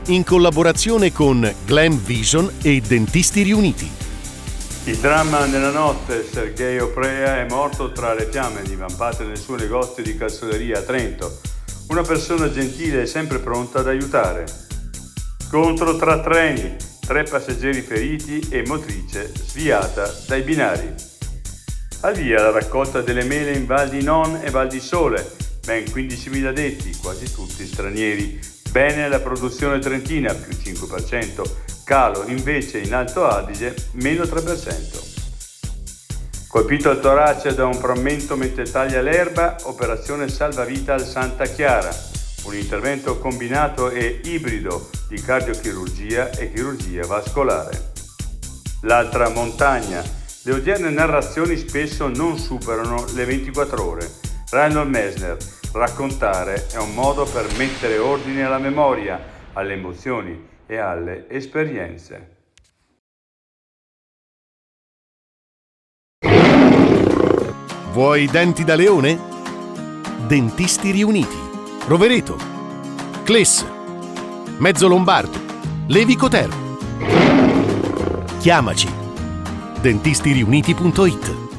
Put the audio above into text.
in collaborazione con Glam Vision e Dentisti Riuniti. Il dramma nella notte, Sergei Oprea è morto tra le fiamme divampate nel suo negozio di calzoleria a Trento. Una persona gentile e sempre pronta ad aiutare. Scontro tra treni, 3 passeggeri feriti e motrice sviata dai binari. Al via la raccolta delle mele in Val di Non e Val di Sole, ben 15.000 addetti, quasi tutti stranieri. Bene la produzione trentina, più 5%, calo invece in Alto Adige, meno 3%. Colpito al torace da un frammento mentre taglia l'erba, operazione salvavita al Santa Chiara, un intervento combinato e ibrido di cardiochirurgia e chirurgia vascolare. L'altra montagna. Le odierne narrazioni spesso non superano le 24 ore. Reinhold Messner: raccontare è un modo per mettere ordine alla memoria, alle emozioni e alle esperienze. Vuoi denti da leone? Dentisti Riuniti, Rovereto, Cles, Mezzo Lombardo, Levico Terme. Chiamaci. dentistiriuniti.it